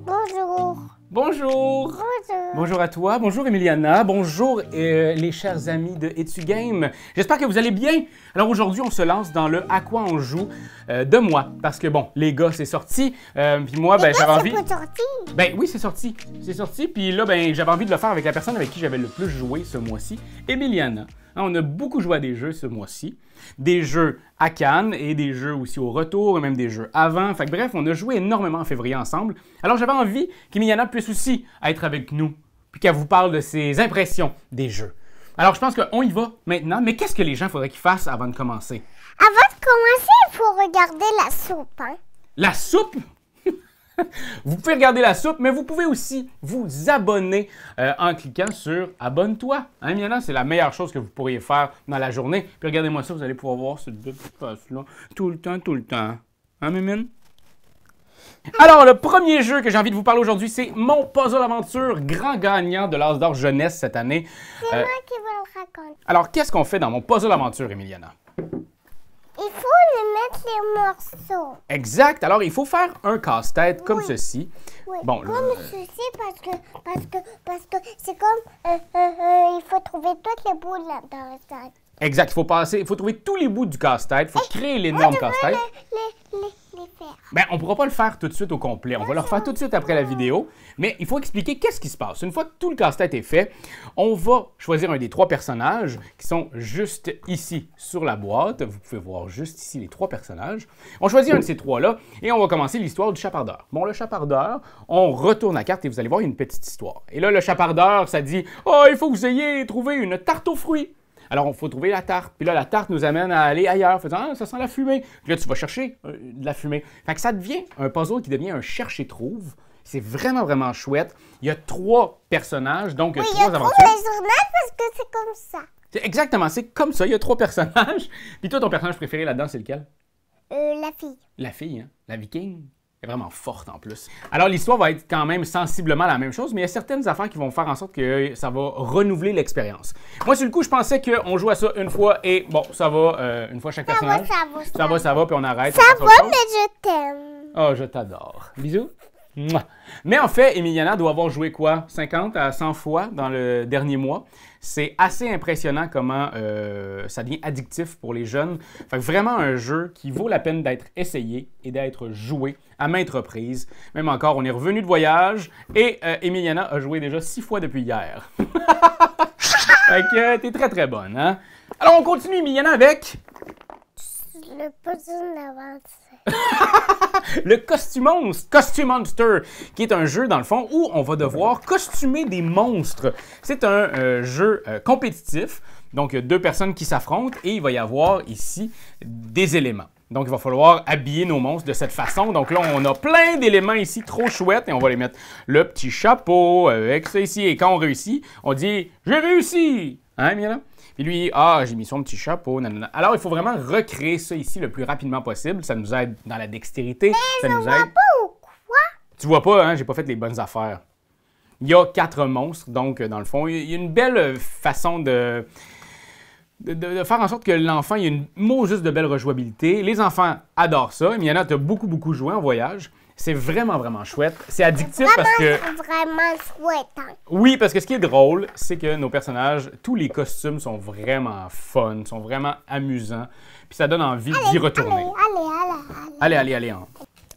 Bonjour. Bonjour. Bonjour. Bonjour à toi, bonjour Emiliana, bonjour les chers amis de Etu Game. J'espère que vous allez bien. Alors aujourd'hui, on se lance dans le À quoi on joue de moi. Parce que bon, les gars, c'est sorti. Puis moi, ben j'avais envie... C'est pas sorti. Ben oui, c'est sorti. C'est sorti. Puis là, ben j'avais envie de le faire avec la personne avec qui j'avais le plus joué ce mois-ci, Emiliana. Hein, on a beaucoup joué à des jeux ce mois-ci. Des jeux à Cannes et des jeux aussi au retour et même des jeux avant. Fait que bref, on a joué énormément en février ensemble. Alors j'avais envie qu'Emiliana puisse aussi être avec nous puis qu'elle vous parle de ses impressions des jeux. Alors je pense qu'on y va maintenant, mais qu'est-ce que les gens faudrait qu'ils fassent avant de commencer? Avant de commencer, il faut regarder la soupe. Hein? La soupe? Vous pouvez regarder la soupe, mais vous pouvez aussi vous abonner en cliquant sur « Abonne-toi ». Hein, Emiliana, c'est la meilleure chose que vous pourriez faire dans la journée. Puis regardez-moi ça, vous allez pouvoir voir cette petite face-là tout le temps. Hein, Mimine? Alors, le premier jeu que j'ai envie de vous parler aujourd'hui, c'est mon Puzzle Aventure, grand gagnant de l'As d'or jeunesse cette année. C'est moi qui vais le raconter. Alors, qu'est-ce qu'on fait dans mon Puzzle Aventure, Emiliana? Il faut lui mettre les morceaux. Exact. Alors, il faut faire un casse-tête comme ceci. Oui, Bon, comme ceci parce que c'est comme il faut trouver toutes les bouts là-dedans. Exact. Il faut trouver tous les bouts du casse-tête. Il faut créer l'énorme casse-tête. Les faire. Ben, on ne pourra pas le faire tout de suite au complet. On va le refaire tout de suite après la vidéo. Mais il faut expliquer qu'est-ce qui se passe. Une fois que tout le casse-tête est fait, on va choisir un des trois personnages qui sont juste ici sur la boîte. Vous pouvez voir juste ici les trois personnages. On choisit un de ces trois-là et on va commencer l'histoire du chapardeur. Bon, le chapardeur, on retourne la carte et vous allez voir une petite histoire. Et là, le chapardeur, ça dit « Oh, il faut que vous ayez trouvé une tarte aux fruits. » Alors, il faut trouver la tarte. Puis là, la tarte nous amène à aller ailleurs, faisant « Ah, ça sent la fumée. » Puis là, tu vas chercher de la fumée. Fait que ça devient un puzzle qui devient un cherche-et-trouve. C'est vraiment, vraiment chouette. Il y a trois personnages, donc Oui, trois il y a aventures. trois personnages parce que c'est comme ça. Exactement, c'est comme ça. Il y a trois personnages. Puis toi, ton personnage préféré là-dedans, c'est lequel? La fille. La fille, hein? La viking. Elle est vraiment forte en plus. Alors, l'histoire va être quand même sensiblement la même chose, mais il y a certaines affaires qui vont faire en sorte que ça va renouveler l'expérience. Moi, sur le coup, je pensais qu'on jouait à ça une fois et bon, ça va, une fois chaque personnage. Ça va, puis on arrête. Ça va, mais je t'aime. Oh, je t'adore. Bisous. Mouah. Mais en fait, Emiliana doit avoir joué quoi? 50 à 100 fois dans le dernier mois. C'est assez impressionnant comment ça devient addictif pour les jeunes. Fait que vraiment un jeu qui vaut la peine d'être essayé et d'être joué à maintes reprises. Même encore, on est revenu de voyage et Emiliana a joué déjà 6 fois depuis hier. Fait que t'es très très bonne, hein? Alors on continue, Emiliana, avec... Le puzzle d'avance. Le Costume Monster, qui est un jeu, dans le fond, où on va devoir costumer des monstres. C'est un jeu compétitif, donc deux personnes qui s'affrontent, et il va y avoir ici des éléments. Donc, il va falloir habiller nos monstres de cette façon. Donc là, on a plein d'éléments ici trop chouettes, et on va les mettre le petit chapeau avec ça ici. Et quand on réussit, on dit « J'ai réussi! » Hein, Mila? Puis lui, ah, j'ai mis son petit chapeau, nanana. Alors, il faut vraiment recréer ça ici le plus rapidement possible. Ça nous aide dans la dextérité. Mais ça nous je vois aide... pas ou quoi? Tu vois pas, hein? J'ai pas fait les bonnes affaires. Il y a 4 monstres, donc, dans le fond, il y a une belle façon de faire en sorte que l'enfant ait une juste de belle rejouabilité. Les enfants adorent ça. Emiliana, tu as beaucoup joué en voyage. C'est vraiment, vraiment chouette. C'est addictif parce que... Vraiment chouette. Hein? Oui, parce que ce qui est drôle, c'est que nos personnages, tous les costumes sont vraiment fun, sont vraiment amusants. Puis ça donne envie d'y retourner. Allez. Hein.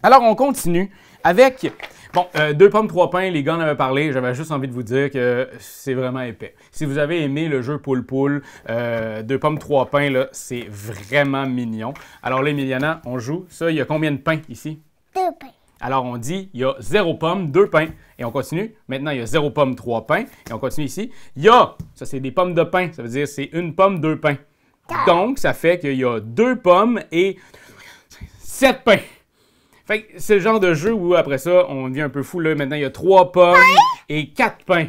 Alors, on continue avec... Bon, 2 pommes, 3 pains, les gars en avaient parlé. J'avais juste envie de vous dire que c'est vraiment épais. Si vous avez aimé le jeu Poule-Poule, 2 pommes, 3 pains, là, c'est vraiment mignon. Alors là, Emiliana, on joue. Ça, il y a combien de pains ici? 2 pains. Alors, on dit, il y a 0 pommes, 2 pains. Et on continue. Maintenant, il y a 0 pommes, 3 pains. Et on continue ici. Il y a, ça c'est des pommes de pain. Ça veut dire c'est 1 pomme, 2 pains. Donc, ça fait qu'il y a 2 pommes et 7 pains. Fait que c'est le genre de jeu où, après ça, on devient un peu fou. Là. Maintenant, il y a 3 pommes et 4 pains.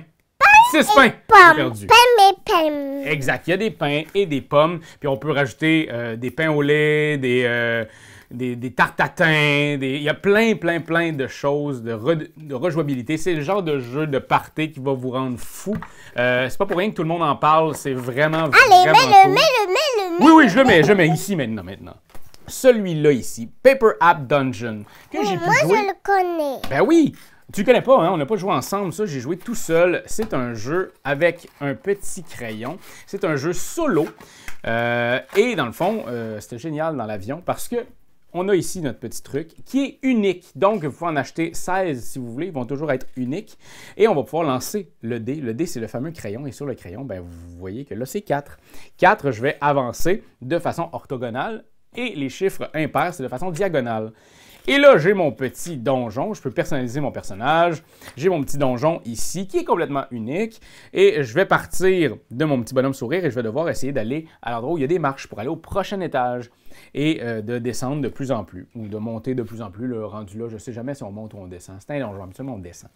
6 pains. J'ai perdu. Pain. Exact. Il y a des pains et des pommes. Puis on peut rajouter des pains au lait, des tartes à thym, il y a plein de choses de rejouabilité. C'est le genre de jeu de party qui va vous rendre fou. C'est pas pour rien que tout le monde en parle. C'est vraiment, Allez, vraiment mets-le. Oui, je le mets ici maintenant. Celui-là ici, Paper App Dungeon, que j'ai pu jouer. Moi, je le connais. Ben oui! Tu connais pas, hein? On n'a pas joué ensemble, ça, j'ai joué tout seul. C'est un jeu avec un petit crayon. C'est un jeu solo. Et dans le fond, c'était génial dans l'avion parce que on a ici notre petit truc qui est unique. Donc, vous pouvez en acheter 16 si vous voulez. Ils vont toujours être uniques. Et on va pouvoir lancer le dé. Le dé, c'est le fameux crayon. Et sur le crayon, ben, vous voyez que là, c'est 4. 4, je vais avancer de façon orthogonale. Et les chiffres impairs, c'est de façon diagonale. Et là, j'ai mon petit donjon. Je peux personnaliser mon personnage. J'ai mon petit donjon ici qui est complètement unique. Et je vais partir de mon petit bonhomme sourire et je vais devoir essayer d'aller à l'endroit où il y a des marches pour aller au prochain étage. Et de descendre de plus en plus. Ou de monter de plus en plus. Le rendu là, je ne sais jamais si on monte ou on descend. C'est un donjon, absolument on descend.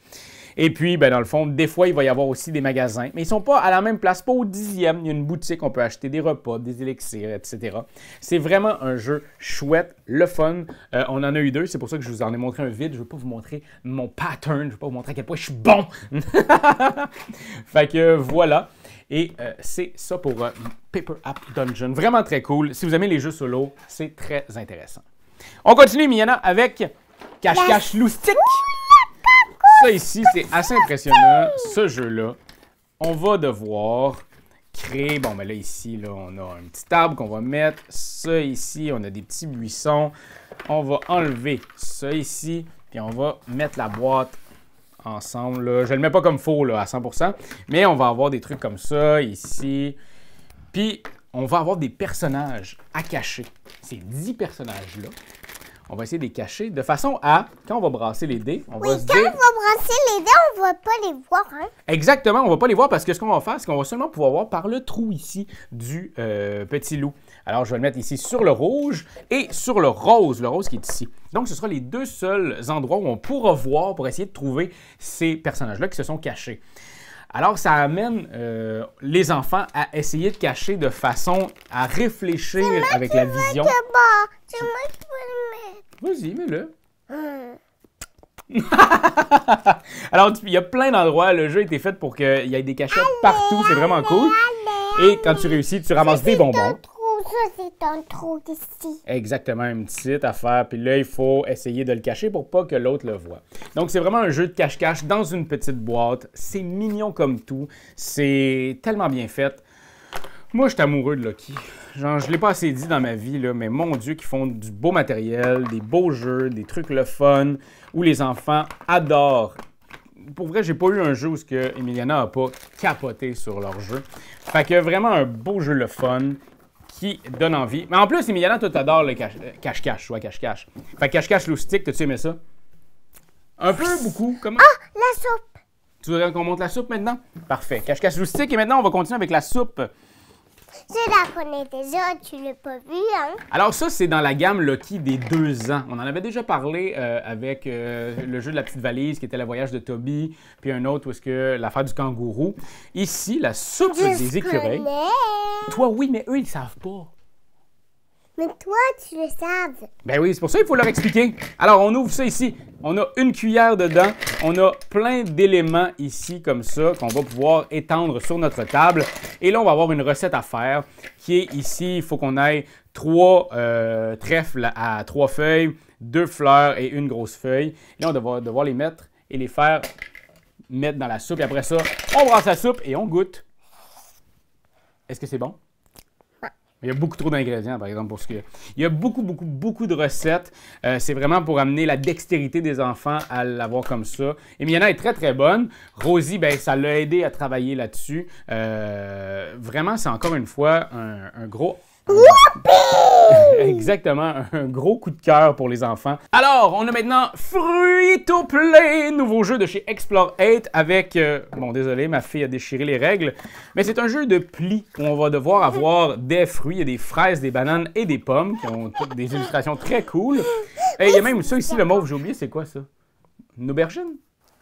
Et puis, ben, dans le fond, des fois, il va y avoir aussi des magasins. Mais ils ne sont pas à la même place, pas au 10e. Il y a une boutique, on peut acheter des repas, des élixirs, etc. C'est vraiment un jeu chouette, le fun. On en a eu 2, c'est pour ça que je vous en ai montré un vide. Je ne veux pas vous montrer mon pattern, je ne veux pas vous montrer à quel point je suis bon. Fait que voilà. Et c'est ça pour Paper App Dungeon. Vraiment très cool. Si vous aimez les jeux solo, c'est très intéressant. On continue, Miana, avec Cache-Cache Loustique. Ça ici, c'est assez impressionnant, ce jeu-là. On va devoir créer... Bon, ben là, ici, là, on a un petit arbre qu'on va mettre. Ça ici, on a des petits buissons. On va enlever ça ici, puis on va mettre la boîte ensemble. Là. Je ne le mets pas comme faux là, à 100%, mais on va avoir des trucs comme ça, ici. Puis, on va avoir des personnages à cacher. Ces 10 personnages-là, on va essayer de les cacher de façon à, quand on va brasser les dés, on va se dire... quand on va brasser les dés, on ne va pas les voir, hein? Exactement, on ne va pas les voir parce que ce qu'on va faire, c'est qu'on va seulement pouvoir voir par le trou ici du petit loup. Alors, je vais le mettre ici sur le rouge et sur le rose qui est ici. Donc, ce sera les 2 seuls endroits où on pourra voir pour essayer de trouver ces personnages-là qui se sont cachés. Alors, ça amène les enfants à essayer de cacher de façon à réfléchir avec la vision. C'est moi qui peux le mettre. Vas-y, mets-le. Alors, il y a plein d'endroits. Le jeu a été fait pour qu'il y ait des cachettes partout. C'est vraiment cool. Et quand tu réussis, tu ramasses des bonbons. Ça, c'est un trou ici. Exactement, une petite affaire. Puis là, il faut essayer de le cacher pour pas que l'autre le voie. Donc, c'est vraiment un jeu de cache-cache dans une petite boîte. C'est mignon comme tout. C'est tellement bien fait. Moi, je suis amoureux de Lucky. Genre, je ne l'ai pas assez dit dans ma vie, là, mais mon Dieu, qu'ils font du beau matériel, des beaux jeux, des trucs le fun, où les enfants adorent. Pour vrai, j'ai pas eu un jeu où Emiliana n'a pas capoté sur leur jeu. Fait que vraiment un beau jeu le fun qui donne envie. Mais en plus, Emiliana, toi, t'adores le cache-cache, soit cache-cache. Fait que cache-cache loustique, t'as-tu aimé ça? Un peu, beaucoup, comment? Ah, la soupe! Tu voudrais qu'on monte la soupe maintenant? Parfait. Cache-cache loustique, et maintenant, on va continuer avec la soupe. Je la connais déjà, tu l'as pas vu, hein? Alors ça, c'est dans la gamme Lucky des 2 ans. On en avait déjà parlé avec le jeu de la petite valise, qui était le voyage de Toby, puis un autre où est-ce que l'affaire du kangourou. Ici, la soupe des écureuils. Toi, oui, mais eux, ils savent pas. Mais toi, tu le savais. Ben oui, c'est pour ça qu'il faut leur expliquer. Alors, on ouvre ça ici. On a une cuillère dedans. On a plein d'éléments ici, comme ça, qu'on va pouvoir étendre sur notre table. Et là, on va avoir une recette à faire qui est ici. Il faut qu'on ait 3 trèfles à 3 feuilles, 2 fleurs et une grosse feuille. Et là, on va devoir les mettre et les faire mettre dans la soupe. Et après ça, on brasse la soupe et on goûte. Est-ce que c'est bon? Il y a beaucoup trop d'ingrédients, par exemple, pour ce que... Il y a beaucoup de recettes. C'est vraiment pour amener la dextérité des enfants à l'avoir comme ça. Emiliana est très, très bonne. Rosie, ben, ça l'a aidé à travailler là-dessus. Vraiment, c'est encore une fois un gros... Exactement, un gros coup de cœur pour les enfants. Alors, on a maintenant Free-to-Play, nouveau jeu de chez Explore 8 avec... bon, désolé, ma fille a déchiré les règles, mais c'est un jeu de plis où on va devoir avoir des fruits, il y a des fraises, des bananes et des pommes qui ont toutes des illustrations très cool. Et il y a même ça ici, le mauve, j'ai oublié, c'est quoi ça? Une aubergine?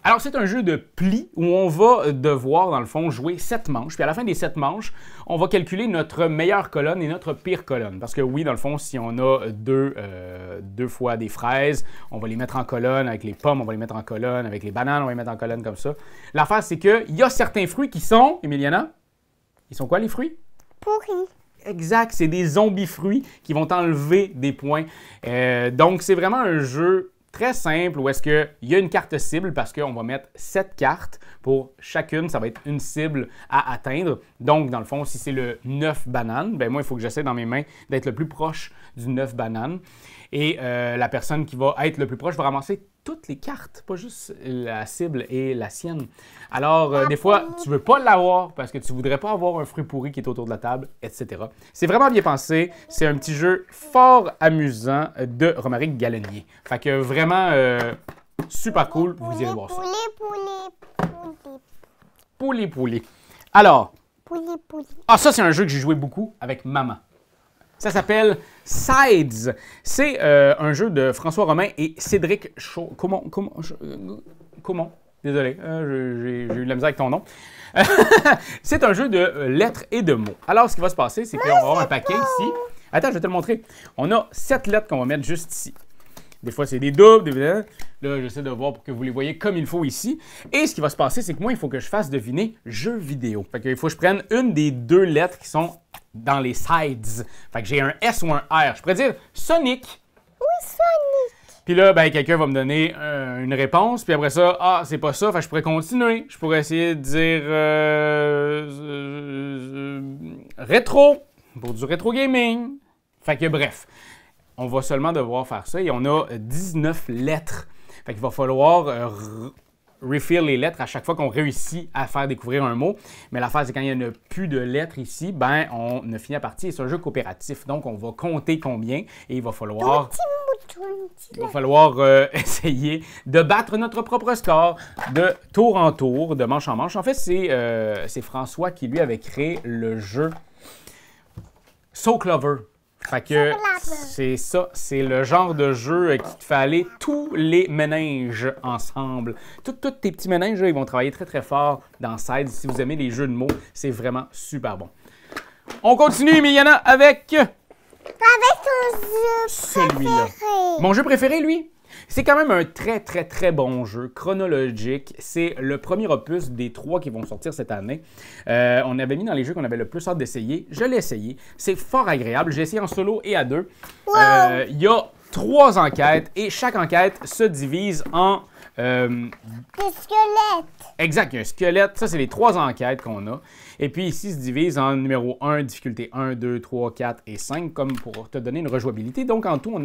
Alors, c'est un jeu de plis où on va devoir, dans le fond, jouer 7 manches. Puis à la fin des 7 manches, on va calculer notre meilleure colonne et notre pire colonne. Parce que oui, dans le fond, si on a deux fois des fraises, on va les mettre en colonne. Avec les pommes, on va les mettre en colonne. Avec les bananes, on va les mettre en colonne comme ça. L'affaire, c'est qu'il y a certains fruits qui sont... Emiliana? Ils sont quoi, les fruits? Pourris. Exact, c'est des zombies fruits qui vont enlever des points. Donc, c'est vraiment un jeu très simple où est-ce qu'il y a une carte cible parce qu'on va mettre 7 cartes pour chacune. Ça va être une cible à atteindre. Donc, dans le fond, si c'est le 9 bananes, ben moi, il faut que j'essaie dans mes mains d'être le plus proche du 9 bananes. Et la personne qui va être le plus proche va ramasser toutes les cartes, pas juste la cible et la sienne. Alors, des fois, tu veux pas l'avoir parce que tu voudrais pas avoir un fruit pourri qui est autour de la table, etc. C'est vraiment bien pensé. C'est un petit jeu fort amusant de Romaric Galenier. Fait que vraiment, super cool. Vous irez voir ça. Poulet. Alors, ça, c'est un jeu que j'ai joué beaucoup avec maman. Ça s'appelle Sides. C'est un jeu de François Romain et Cédric Chaud. Comment? Désolé, j'ai eu de la misère avec ton nom. C'est un jeu de lettres et de mots. Alors, ce qui va se passer, c'est qu'on va avoir un paquet ici. Attends, je vais te le montrer. On a 7 lettres qu'on va mettre juste ici. Des fois, c'est des doubles, là, j'essaie de voir pour que vous les voyez comme il faut ici. Et ce qui va se passer, c'est que moi, il faut que je fasse deviner jeu vidéo. Fait qu'il faut que je prenne une des 2 lettres qui sont dans les sides. Fait que j'ai un S ou un R. Je pourrais dire Sonic. Oui, Sonic. Puis là, ben, quelqu'un va me donner une réponse. Puis après ça, c'est pas ça. Fait que je pourrais continuer. Je pourrais essayer de dire rétro. Pour du rétro gaming. Fait que bref. On va seulement devoir faire ça et on a 19 lettres. Fait qu'il va falloir refill les lettres à chaque fois qu'on réussit à faire découvrir un mot. Mais l'affaire, c'est quand il n'y en a plus de lettres ici, ben on a fini la partie. C'est un jeu coopératif, donc on va compter combien et il va falloir essayer de battre notre propre score de tour en tour, de manche en manche. En fait, c'est François qui, lui, avait créé le jeu So Clover. Fait que c'est ça, c'est le genre de jeu qui te fait aller tous les méninges ensemble. Tous tes petits méninges, là, ils vont travailler très très fort dans Sides. Si vous aimez les jeux de mots, c'est vraiment super bon. On continue, Miliana, avec ton jeu celui-là. préféré. Mon jeu préféré, lui? C'est quand même un très, très, très bon jeu, chronologique. C'est le premier opus des 3 qui vont sortir cette année. On avait mis dans les jeux qu'on avait le plus hâte d'essayer. Je l'ai essayé. C'est fort agréable. J'ai essayé en solo et à 2. Il y a 3 enquêtes et chaque enquête se divise en... Des squelettes. Exact, il y a un squelette. Ça, c'est les 3 enquêtes qu'on a. Et puis ici, se divise en numéro 1, difficulté 1, 2, 3, 4 et 5, comme pour te donner une rejouabilité. Donc, en tout,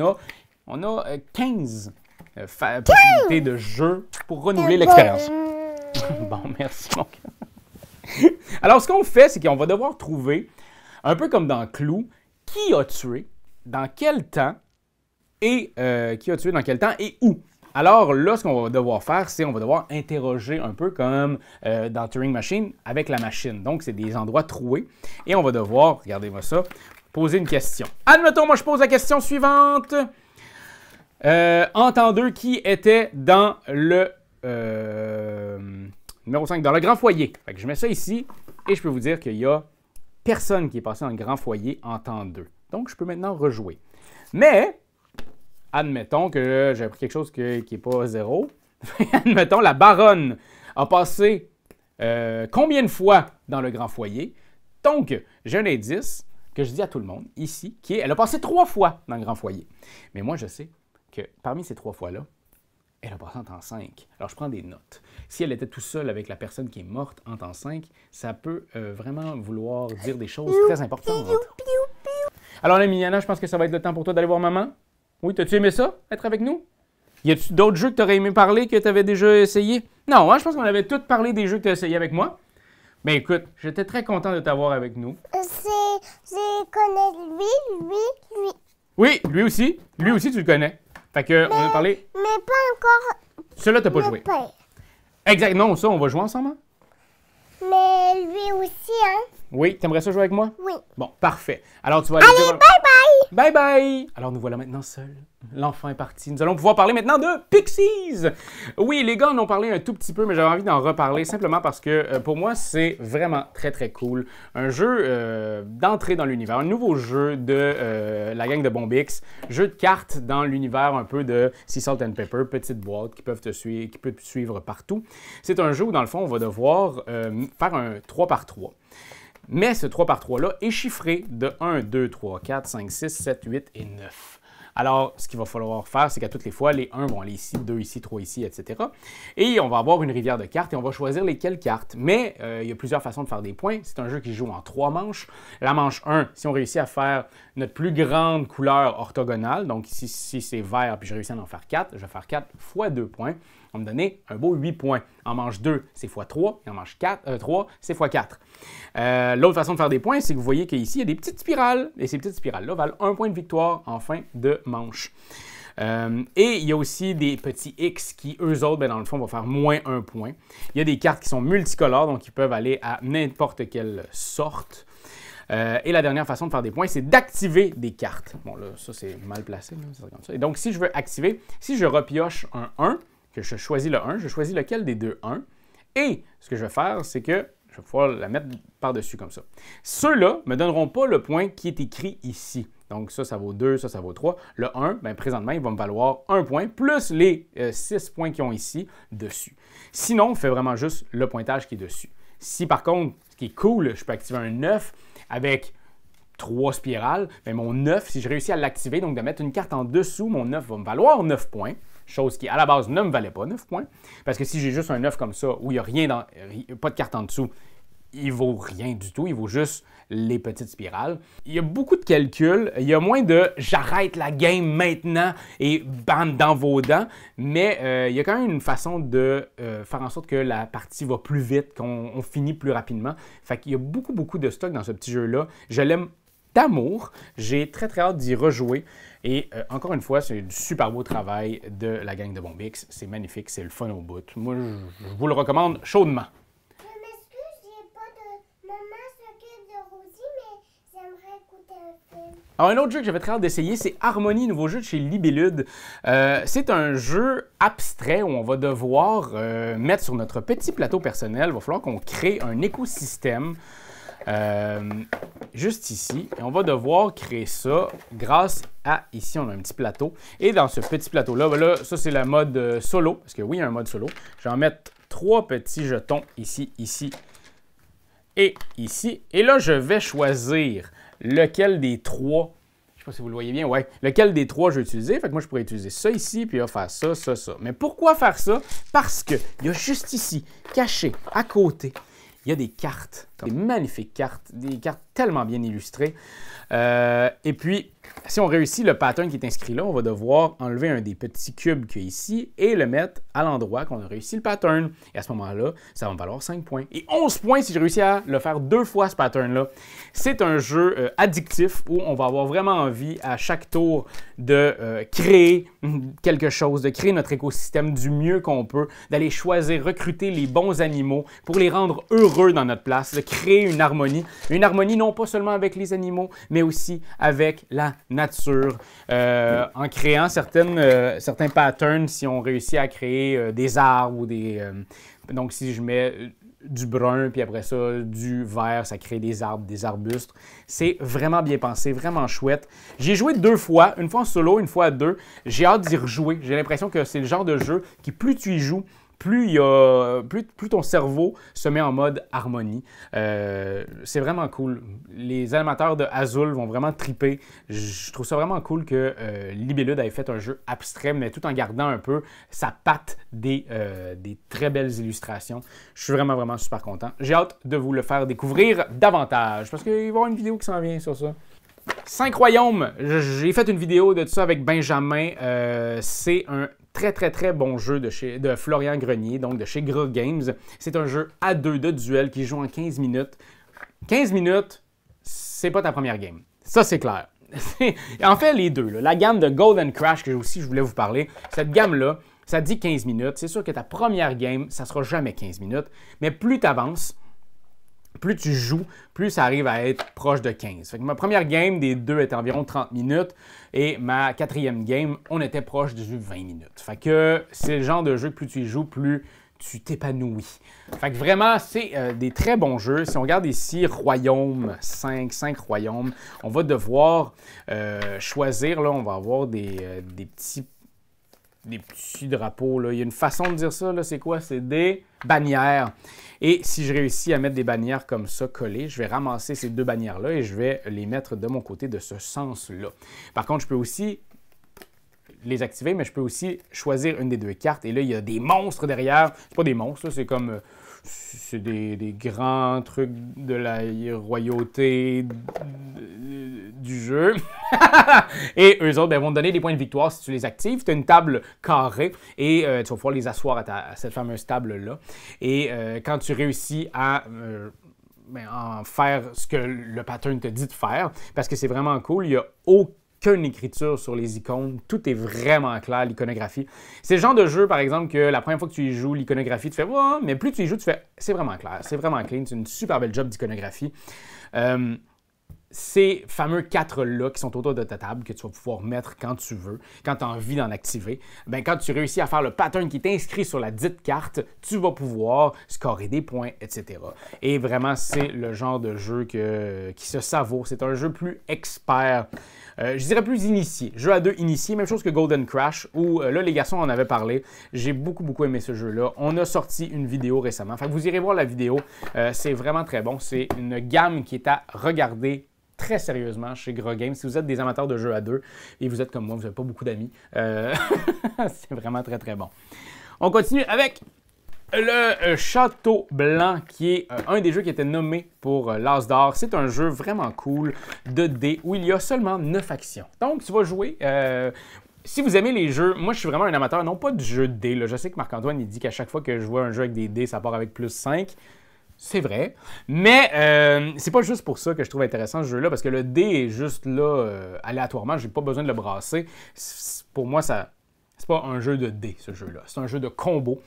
on a 15 possibilités de jeu pour renouveler l'expérience. Bon, merci, mon cœur. Alors, ce qu'on fait, c'est qu'on va devoir trouver, un peu comme dans Clou, qui a tué, dans quel temps, et où. Alors là, ce qu'on va devoir faire, c'est on va devoir interroger un peu comme dans Turing Machine avec la machine. Donc, c'est des endroits troués. Et on va devoir, regardez-moi ça, poser une question. Admettons, moi, je pose la question suivante. Entendeux qui était dans le numéro 5, dans le grand foyer. Fait que je mets ça ici et je peux vous dire qu'il y a personne qui est passé dans le grand foyer en temps 2. Donc, je peux maintenant rejouer. Mais, admettons que j'ai appris quelque chose qui n'est pas 0. Admettons, la baronne a passé combien de fois dans le grand foyer. Donc, j'ai un indice que je dis à tout le monde ici, qui est, elle a passé 3 fois dans le grand foyer. Mais moi, je sais que parmi ces 3 fois-là, elle a passé en temps 5. Alors, je prends des notes. Si elle était tout seule avec la personne qui est morte en temps 5, ça peut vraiment vouloir dire des choses très importantes. Alors là, Miliana, je pense que ça va être le temps pour toi d'aller voir maman. Oui, t'as-tu aimé ça, être avec nous? Y a-tu d'autres jeux que tu aurais aimé parler, que tu avais déjà essayé? Non, hein, je pense qu'on avait tous parlé des jeux que tu as essayé avec moi. Ben écoute, j'étais très content de t'avoir avec nous. Je connais lui. Oui, lui aussi. Lui aussi, tu le connais. Fait que, on a parlé... Mais pas encore Celui-là, t'as pas le joué. père. Exact. Non, ça, on va jouer ensemble. Hein? Mais lui aussi, hein? Oui, t'aimerais ça jouer avec moi? Oui. Bon, parfait. Alors, tu vas aller Allez, dire... bye bye! Bye bye! Alors, nous voilà maintenant seuls. L'enfant est parti. Nous allons pouvoir parler maintenant de Pixies! Oui, les gars en ont parlé un tout petit peu, mais j'avais envie d'en reparler simplement parce que pour moi, c'est vraiment très, très cool. Un jeu d'entrée dans l'univers. Un nouveau jeu de la gang de Bombix. Jeu de cartes dans l'univers un peu de Sea Salt and Pepper. Petite boîte qui peut te suivre partout. C'est un jeu où, dans le fond, on va devoir faire un 3x3. Mais ce 3x3-là est chiffré de 1, 2, 3, 4, 5, 6, 7, 8 et 9. Alors, ce qu'il va falloir faire, c'est qu'à toutes les fois, les 1 vont aller ici, 2 ici, 3 ici, etc. Et on va avoir une rivière de cartes et on va choisir lesquelles cartes. Mais il y a plusieurs façons de faire des points. C'est un jeu qui joue en 3 manches. La manche 1, si on réussit à faire notre plus grande couleur orthogonale, donc ici, si c'est vert puis je réussis à en faire 4, je vais faire 4 fois 2 points. On va me donner un beau 8 points. En manche 2, c'est x3, et en manche 3, c'est x4. L'autre façon de faire des points, c'est que vous voyez qu'ici, il y a des petites spirales, et ces petites spirales-là valent 1 point de victoire en fin de manche. Et il y a aussi des petits X qui, eux autres, dans le fond, vont faire moins 1 point. Il y a des cartes qui sont multicolores, donc ils peuvent aller à n'importe quelle sorte. Et la dernière façon de faire des points, c'est d'activer des cartes. Bon, là, ça, c'est mal placé. Là, ça comme ça. Et donc, si je veux activer, si je repioche un 1, que je choisis le 1, je choisis lequel des deux 1. Et ce que je vais faire, c'est que je vais pouvoir la mettre par-dessus comme ça. Ceux-là ne me donneront pas le point qui est écrit ici. Donc ça vaut 2, ça vaut 3. Le 1, bien, présentement, il va me valoir 1 point, plus les 6 points qu'ils ont ici dessus. Sinon, on fait vraiment juste le pointage qui est dessus. Si par contre, ce qui est cool, je peux activer un 9 avec 3 spirales, bien, mon 9, si je réussis à l'activer, donc de mettre une carte en dessous, mon 9 va me valoir 9 points. Chose qui, à la base, ne me valait pas 9 points. Parce que si j'ai juste un 9 comme ça, où il n'y a rien pas de carte en dessous, il ne vaut rien du tout. Il vaut juste les petites spirales. Il y a beaucoup de calculs. Il y a moins de « j'arrête la game maintenant et bam, dans vos dents ». Mais il y a quand même une façon de faire en sorte que la partie va plus vite, qu'on finit plus rapidement. Fait qu'il y a beaucoup de stock dans ce petit jeu-là. Je l'aime d'amour. J'ai très hâte d'y rejouer. Et encore une fois, c'est du super beau travail de la gang de Bombix. C'est magnifique, c'est le fun au bout. Moi, je vous le recommande chaudement. Je m'excuse, j'ai pas de... Maman s'occupe de Rosie, mais j'aimerais écouter un film. Alors, un autre jeu que j'avais très hâte d'essayer, c'est Harmony, nouveau jeu de chez Libellude. C'est un jeu abstrait où on va devoir mettre sur notre petit plateau personnel. Il va falloir qu'on crée un écosystème. Juste ici, et on va devoir créer ça grâce à, ici, on a un petit plateau. Et dans ce petit plateau-là, ben là, ça, c'est le mode solo, parce que oui, il y a un mode solo. Je vais en mettre 3 petits jetons ici, ici et ici. Et là, je vais choisir lequel des 3, je ne sais pas si vous le voyez bien, ouais, lequel des 3 je vais utiliser. Fait que moi, je pourrais utiliser ça ici, puis là, faire ça, ça, ça. Mais pourquoi faire ça? Parce qu'il y a juste ici, caché, à côté, il y a des cartes, des magnifiques cartes, des cartes tellement bien illustrées. Et puis, si on réussit le pattern qui est inscrit là, on va devoir enlever un des petits cubes qu'il y a ici et le mettre à l'endroit qu'on a réussi le pattern. Et à ce moment-là, ça va me valoir 5 points. Et 11 points si j'ai réussi à le faire 2 fois ce pattern-là. C'est un jeu addictif où on va avoir vraiment envie à chaque tour de créer quelque chose, de créer notre écosystème du mieux qu'on peut, d'aller choisir, recruter les bons animaux pour les rendre heureux dans notre place, de créer une harmonie. Une harmonie non pas seulement avec les animaux, mais aussi avec la nature. En créant certains patterns, si on réussit à créer des arbres ou des... donc, si je mets du brun, puis après ça, du vert, ça crée des arbres, des arbustes. C'est vraiment bien pensé, vraiment chouette. J'ai joué 2 fois, une fois en solo, une fois à 2. J'ai hâte d'y rejouer. J'ai l'impression que c'est le genre de jeu qui, plus tu y joues, plus ton cerveau se met en mode harmonie. C'est vraiment cool. Les animateurs de Azul vont vraiment triper. Je trouve ça vraiment cool que Libellude ait fait un jeu abstrait, mais tout en gardant un peu sa patte des très belles illustrations. Je suis vraiment super content. J'ai hâte de vous le faire découvrir davantage, parce qu'il va y avoir une vidéo qui s'en vient sur ça. 5 royaumes. J'ai fait une vidéo de tout ça avec Benjamin. C'est un très bon jeu de Florian Grenier, donc de chez Grog Games. C'est un jeu à 2 de duel qui joue en 15 minutes. 15 minutes, c'est pas ta première game. Ça, c'est clair. En fait, les deux. Là, la gamme de Golden Crash, que aussi je voulais vous parler, cette gamme-là, ça dit 15 minutes. C'est sûr que ta première game, ça sera jamais 15 minutes. Mais plus tu avances, plus tu joues, plus ça arrive à être proche de 15. Fait que ma première game des deux était environ 30 minutes et ma 4e game, on était proche de 20 minutes. Fait que c'est le genre de jeu que plus tu y joues, plus tu t'épanouis. Fait que vraiment, c'est des très bons jeux. Si on regarde ici, Royaume 5 royaumes, on va devoir choisir, là, on va avoir des petits drapeaux. Là. Il y a une façon de dire ça, c'est quoi? C'est des bannières. Et si je réussis à mettre des bannières comme ça collées, je vais ramasser ces 2 bannières-là et je vais les mettre de mon côté de ce sens-là. Par contre, je peux aussi les activer, mais je peux aussi choisir une des deux cartes. Et là, il y a des monstres derrière. C'est pas des monstres, c'est comme... c'est des grands trucs de la royauté du jeu. Et eux autres vont te donner des points de victoire si tu les actives. Tu as une table carrée et tu vas pouvoir les asseoir à cette fameuse table-là. Et quand tu réussis à... en faire ce que le pattern te dit de faire, parce que c'est vraiment cool, il n'y a aucune écriture sur les icônes, tout est vraiment clair, l'iconographie. C'est le genre de jeu, par exemple, que la première fois que tu y joues, l'iconographie, tu fais oh, mais plus tu y joues, tu fais c'est vraiment clair, c'est vraiment clean, c'est une super belle job d'iconographie. Ces fameux 4-là qui sont autour de ta table, que tu vas pouvoir mettre quand tu veux, quand tu as envie d'en activer, bien, quand tu réussis à faire le pattern qui est inscrit sur la dite carte, tu vas pouvoir scorer des points, etc. Et vraiment, c'est le genre de jeu qui se savoure. C'est un jeu plus expert, je dirais plus initié. Jeu à deux initié, même chose que Golden Crash, où là, les garçons en avaient parlé. J'ai beaucoup aimé ce jeu-là. On a sorti une vidéo récemment. Fait que vous irez voir la vidéo. C'est vraiment très bon. C'est une gamme qui est à regarder très sérieusement chez Gros Games. Si vous êtes des amateurs de jeux à deux et vous êtes comme moi, vous n'avez pas beaucoup d'amis, c'est vraiment très bon. On continue avec le Château Blanc, qui est un des jeux qui était nommé pour l'As d'or. C'est un jeu vraiment cool de dés où il y a seulement 9 actions. Donc, tu vas jouer... si vous aimez les jeux, moi je suis vraiment un amateur, non pas du jeu de dés. Là. Je sais que Marc-Antoine il dit qu'à chaque fois que je vois un jeu avec des dés, ça part avec plus 5. C'est vrai, mais c'est pas juste pour ça que je trouve intéressant ce jeu-là, parce que le dé est juste là aléatoirement, j'ai pas besoin de le brasser. Pour moi, c'est pas un jeu de dés, ce jeu-là. C'est un jeu de combo.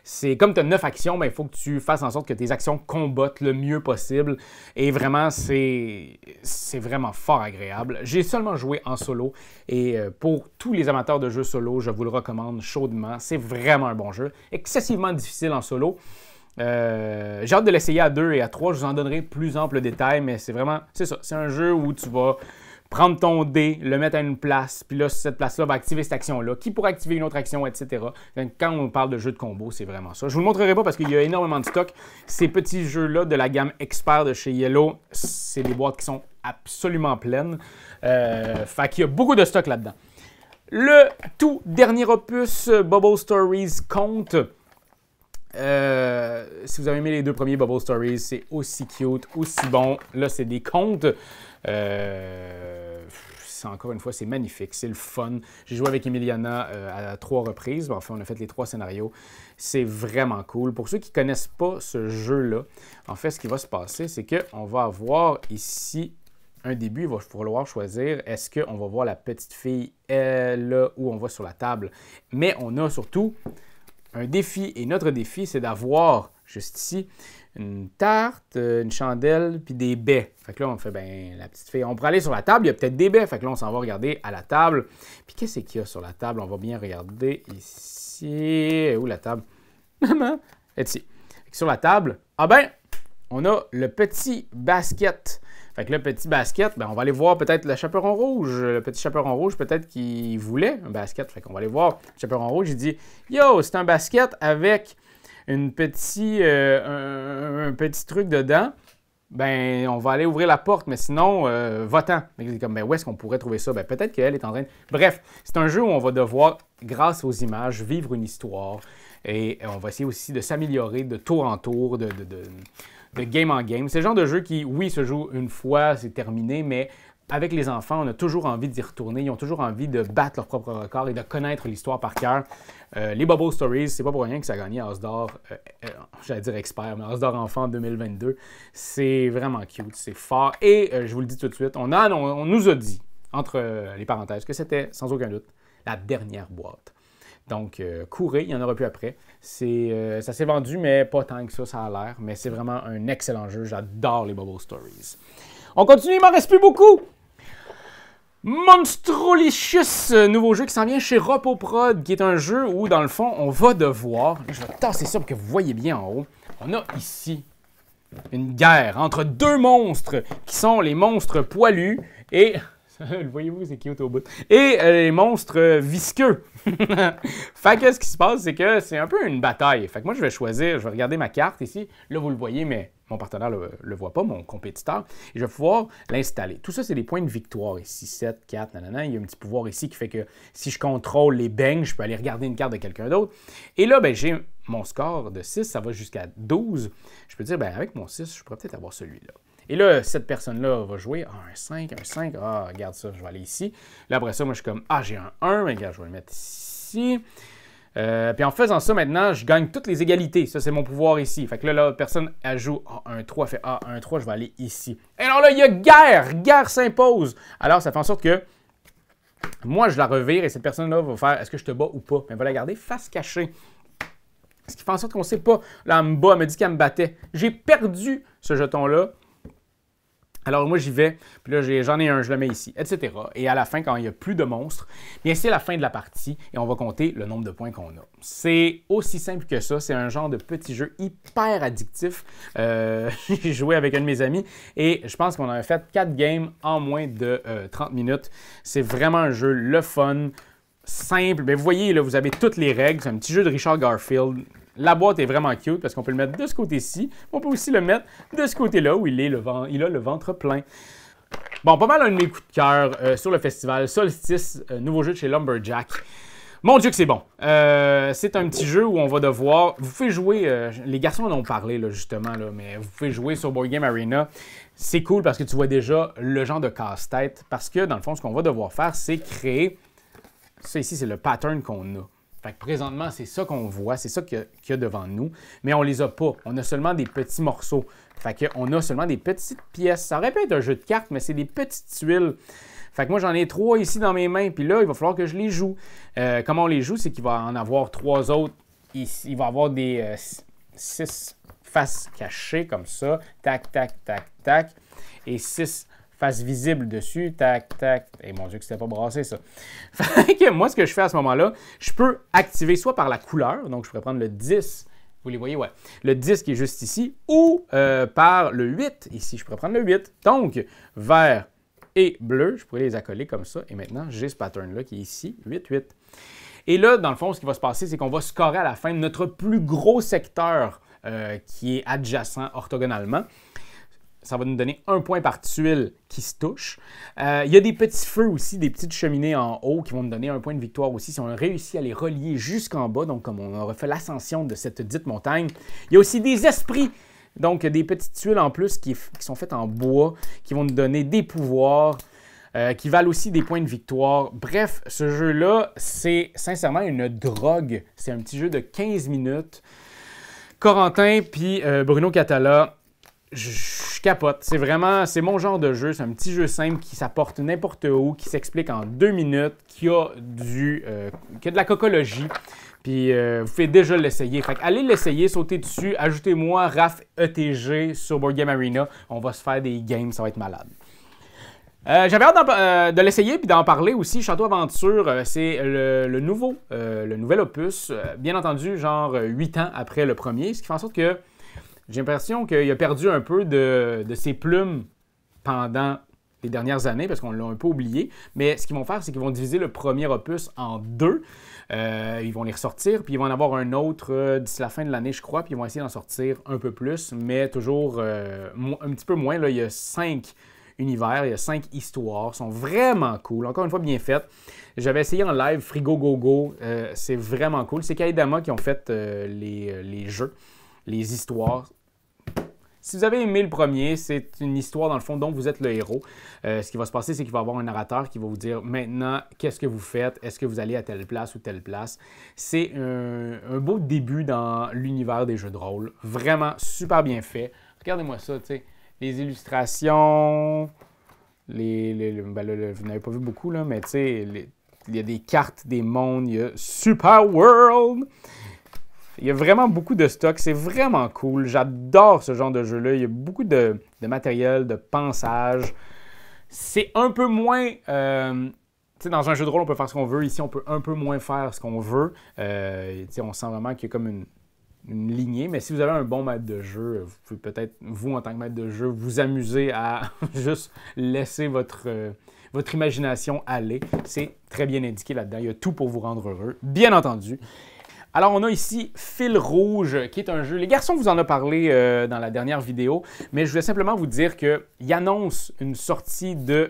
C'est comme tu as 9 actions, ben, il faut que tu fasses en sorte que tes actions combattent le mieux possible. Et vraiment, c'est vraiment fort agréable. J'ai seulement joué en solo. Et pour tous les amateurs de jeux solo, je vous le recommande chaudement. C'est vraiment un bon jeu. Excessivement difficile en solo. J'ai hâte de l'essayer à 2 et à 3. Je vous en donnerai plus ample détail, mais c'est vraiment... C'est ça. C'est un jeu où tu vas prendre ton dé, le mettre à une place, puis là, cette place-là va activer cette action-là, qui pourra activer une autre action, etc. Donc, quand on parle de jeu de combo, c'est vraiment ça. Je vous le montrerai pas parce qu'il y a énormément de stock. Ces petits jeux-là de la gamme Expert de chez Yellow, c'est des boîtes qui sont absolument pleines. Fait qu'il y a beaucoup de stock là-dedans. Le tout dernier opus, Bubble Stories compte. Si vous avez aimé les deux premiers Bubble Stories, c'est aussi cute, aussi bon. Là, c'est des contes. Encore une fois, c'est magnifique, c'est le fun. J'ai joué avec Emiliana à 3 reprises. Enfin, on a fait les 3 scénarios. C'est vraiment cool. Pour ceux qui ne connaissent pas ce jeu-là, en fait, ce qui va se passer, c'est qu'on va avoir ici un début. Il va falloir choisir, est-ce qu'on va voir la petite fille là où on va sur la table. Mais on a surtout un défi. Et notre défi, c'est d'avoir, juste ici, une tarte, une chandelle, puis des baies. Fait que là, on fait, ben, la petite fille, on pourrait aller sur la table, il y a peut-être des baies. Fait que là, on s'en va regarder à la table. Puis qu'est-ce qu'il y a sur la table? On va bien regarder ici. Où la table? Maman, est ici. Sur la table, ah ben, on a le petit basket. Fait que le petit basket, ben, on va aller voir peut-être le chaperon rouge. Le petit chaperon rouge, peut-être qu'il voulait un basket. Fait qu'on va aller voir le chaperon rouge. Il dit, yo, c'est un basket avec un petit truc dedans. Ben, on va aller ouvrir la porte, mais sinon, va-t'en. Comme, ben, où est-ce qu'on pourrait trouver ça? Ben, peut-être qu'elle est en train de... Bref, c'est un jeu où on va devoir, grâce aux images, vivre une histoire. Et on va essayer aussi de s'améliorer de tour en tour, de game en game. C'est le genre de jeu qui, oui, se joue une fois, c'est terminé, mais avec les enfants, on a toujours envie d'y retourner. Ils ont toujours envie de battre leur propre record et de connaître l'histoire par cœur. Les Bubble Stories, c'est pas pour rien que ça a gagné As d'or, j'allais dire expert, mais As d'or enfant 2022. C'est vraiment cute, c'est fort. Et je vous le dis tout de suite, on nous a dit, entre les parenthèses, que c'était, sans aucun doute, la dernière boîte. Donc, courez, il y en aura plus après. Ça s'est vendu, mais pas tant que ça a l'air. Mais c'est vraiment un excellent jeu. J'adore les Bubble Stories. On continue, il m'en reste plus beaucoup. Monstrolicious, nouveau jeu qui s'en vient chez Repoprod, qui est un jeu où, dans le fond, on va devoir... Je vais tasser ça pour que vous voyez bien en haut. On a ici une guerre entre deux monstres, qui sont les monstres poilus et... Le voyez-vous, c'est cute au bout. Et les monstres visqueux. Fait que ce qui se passe, c'est que c'est un peu une bataille. Fait que moi, je vais choisir, je vais regarder ma carte ici. Là, vous le voyez, mais mon partenaire ne le voit pas, mon compétiteur, et je vais pouvoir l'installer. Tout ça, c'est des points de victoire ici, 7, 4, nanana. Il y a un petit pouvoir ici qui fait que si je contrôle les bangs, je peux aller regarder une carte de quelqu'un d'autre. Et là, ben, j'ai mon score de 6, ça va jusqu'à 12. Je peux dire, ben, avec mon 6, je pourrais peut-être avoir celui-là. Et là, cette personne-là va jouer un 5, ah, regarde ça, je vais aller ici. Là, après ça, moi, je suis comme, ah, j'ai un 1, mais regarde, je vais le mettre ici. Puis en faisant ça, maintenant, je gagne toutes les égalités. Ça, c'est mon pouvoir ici. Fait que là, la personne, elle joue un 3, fait ah, un 3, je vais aller ici. Et alors là, il y a guerre! Guerre s'impose! Alors, ça fait en sorte que moi, je la revire et cette personne-là va faire, est-ce que je te bats ou pas? Mais elle va la garder face cachée. Ce qui fait en sorte qu'on ne sait pas. Là, elle me bat, elle me dit qu'elle me battait. J'ai perdu ce jeton-là. Alors moi, j'y vais, puis là, j'en ai un, je le mets ici, etc. Et à la fin, quand il n'y a plus de monstres, bien c'est la fin de la partie et on va compter le nombre de points qu'on a. C'est aussi simple que ça, c'est un genre de petit jeu hyper addictif. J'ai joué avec un de mes amis et je pense qu'on a fait 4 games en moins de 30 minutes. C'est vraiment un jeu, le fun, simple. Mais vous voyez, là, vous avez toutes les règles. C'est un petit jeu de Richard Garfield. La boîte est vraiment cute parce qu'on peut le mettre de ce côté-ci. On peut aussi le mettre de ce côté-là où il a le ventre plein. Bon, pas mal un de mes coups de cœur sur le festival. Solstice, nouveau jeu de chez Lumberjack. Mon Dieu que c'est bon. C'est un petit jeu où on va devoir... Vous pouvez jouer... les garçons en ont parlé, là, justement, là, mais vous pouvez jouer sur Board Game Arena. C'est cool parce que tu vois déjà le genre de casse-tête. Parce que, dans le fond, ce qu'on va devoir faire, c'est créer... Ça ici, c'est le pattern qu'on a. Fait que présentement, c'est ça qu'on voit, c'est ça qu'il y a devant nous, mais on les a pas. On a seulement des petits morceaux. Fait qu'on a seulement des petites pièces. Ça aurait pu être un jeu de cartes, mais c'est des petites tuiles. Fait que moi, j'en ai 3 ici dans mes mains, puis là, il va falloir que je les joue. Comment on les joue, c'est qu'il va en avoir 3 autres ici. Il va y avoir des 6 faces cachées comme ça. Tac, tac, tac, tac. Et 6 face visible dessus, tac, tac. Et mon Dieu que c'était pas brassé, ça. Fait que moi, ce que je fais à ce moment-là, je peux activer soit par la couleur, donc je pourrais prendre le 10, vous les voyez, ouais, le 10 qui est juste ici, ou par le 8, ici, je pourrais prendre le 8. Donc, vert et bleu, je pourrais les accoler comme ça, et maintenant, j'ai ce pattern-là qui est ici, 8, 8. Et là, dans le fond, ce qui va se passer, c'est qu'on va scorer à la fin notre plus gros secteur qui est adjacent orthogonalement. Ça va nous donner 1 point par tuile qui se touche. Il y a des petits feux aussi, des petites cheminées en haut qui vont nous donner 1 point de victoire aussi si on a réussi à les relier jusqu'en bas, donc comme on aurait fait l'ascension de cette dite montagne. Il y a aussi des esprits, donc des petites tuiles en plus qui sont faites en bois, qui vont nous donner des pouvoirs, qui valent aussi des points de victoire. Bref, ce jeu-là, c'est sincèrement une drogue. C'est un petit jeu de 15 minutes. Corentin puis Bruno Catala, je capote. C'est mon genre de jeu. C'est un petit jeu simple qui s'apporte n'importe où, qui s'explique en 2 minutes, qui a de la cocologie. Puis vous pouvez déjà l'essayer. Fait que allez l'essayer, sautez dessus, ajoutez-moi RAF ETG sur Board Game Arena. On va se faire des games, ça va être malade. J'avais hâte de l'essayer puis d'en parler aussi. Château Aventure, c'est le nouvel opus. Bien entendu, genre 8 ans après le premier, ce qui fait en sorte que j'ai l'impression qu'il a perdu un peu de ses plumes pendant les dernières années, parce qu'on l'a un peu oublié. Mais ce qu'ils vont faire, c'est qu'ils vont diviser le premier opus en 2. Ils vont les ressortir, puis ils vont en avoir un autre d'ici la fin de l'année, je crois, puis ils vont essayer d'en sortir un peu plus, mais toujours un petit peu moins. Là, il y a 5 univers, il y a 5 histoires, sont vraiment cool, encore une fois bien faites. J'avais essayé en live Frigo Gogo, c'est vraiment cool. C'est Kaidama qui ont fait les jeux, les histoires. Si vous avez aimé le premier, c'est une histoire dans le fond dont vous êtes le héros. Ce qui va se passer, c'est qu'il va y avoir un narrateur qui va vous dire maintenant, qu'est-ce que vous faites? Est-ce que vous allez à telle place ou telle place? C'est un beau début dans l'univers des jeux de rôle. Vraiment super bien fait. Regardez-moi ça, tu sais. Les illustrations, vous n'avez pas vu beaucoup, là, mais tu sais, il y a des cartes, des mondes, il y a Super World. Il y a vraiment beaucoup de stock, c'est vraiment cool. J'adore ce genre de jeu-là. Il y a beaucoup de matériel, de pensage. C'est un peu moins... tu sais, dans un jeu de rôle, on peut faire ce qu'on veut. Ici, on peut un peu moins faire ce qu'on veut. Tu sais, on sent vraiment qu'il y a comme une lignée. Mais si vous avez un bon maître de jeu, vous pouvez peut-être, vous, en tant que maître de jeu, vous amuser à juste laisser votre imagination aller. C'est très bien indiqué là-dedans. Il y a tout pour vous rendre heureux, bien entendu. Alors, on a ici Fil Rouge, qui est un jeu. Les garçons vous en ont parlé dans la dernière vidéo, mais je voulais simplement vous dire qu'il annonce une sortie de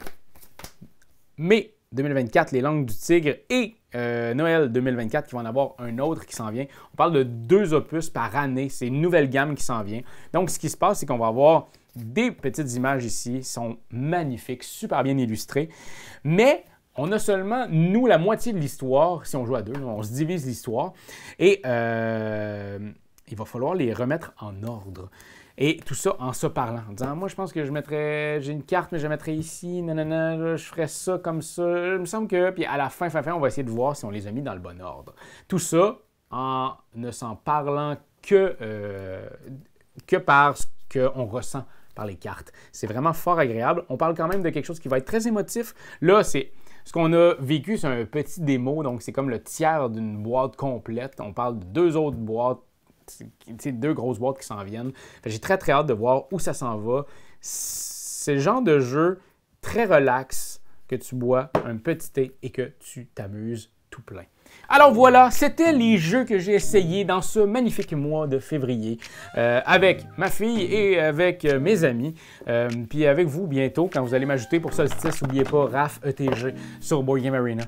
mai 2024, Les Langues du Tigre, et Noël 2024, qui va en avoir un autre qui s'en vient. On parle de 2 opus par année. C'est une nouvelle gamme qui s'en vient. Donc, ce qui se passe, c'est qu'on va avoir des petites images ici. Ils sont magnifiques, super bien illustrées. Mais on a seulement, nous, la moitié de l'histoire. Si on joue à 2, on se divise l'histoire. Et il va falloir les remettre en ordre. Et tout ça en se parlant, en disant, moi, je pense que j'ai une carte, mais je la mettrais ici, nanana, je ferais ça comme ça. Il me semble que, puis à la fin, on va essayer de voir si on les a mis dans le bon ordre. Tout ça en ne s'en parlant que par ce qu'on ressent par les cartes. C'est vraiment fort agréable. On parle quand même de quelque chose qui va être très émotif. Là, ce qu'on a vécu, c'est un petit démo, donc c'est comme le tiers d'une boîte complète. On parle de 2 autres boîtes. C'est 2 grosses boîtes qui s'en viennent. J'ai très hâte de voir où ça s'en va. C'est le genre de jeu très relax que tu bois un petit thé et que tu t'amuses tout plein. Alors voilà, c'était les jeux que j'ai essayés dans ce magnifique mois de février avec ma fille et avec mes amis. Puis avec vous bientôt, quand vous allez m'ajouter pour Solstice, n'oubliez pas RAF ETG sur Board Game Arena.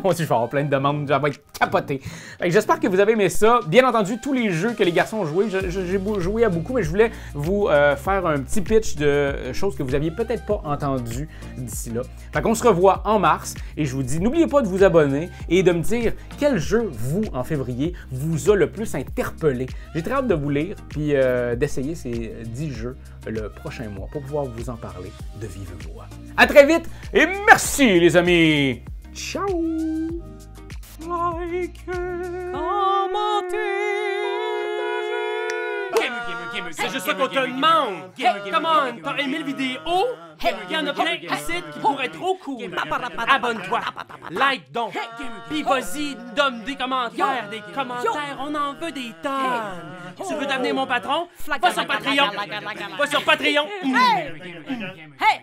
Moi aussi, je vais avoir plein de demandes, ça va être capoté. J'espère que vous avez aimé ça. Bien entendu, tous les jeux que les garçons ont joués, j'ai joué à beaucoup, mais je voulais vous faire un petit pitch de choses que vous aviez peut-être pas entendues d'ici là. Fait qu'on se revoit en mars et je vous dis, n'oubliez pas de vous abonner et de me dire quel jeu, vous, en février, vous a le plus interpellé. J'ai très hâte de vous lire puis d'essayer ces 10 jeux le prochain mois pour pouvoir vous en parler de vive voix. À très vite et merci les amis! Ciao! Like, commentez! C'est juste ça qu'on te demande! Hey, come on! T'as aimé la vidéo? Il y en a plein ici qui pourraient être trop cool! Abonne-toi! Like donc! Puis vas-y, donne des commentaires! On en veut des tonnes! Tu veux devenir mon patron? Va sur Patreon! Va sur Patreon! Hey!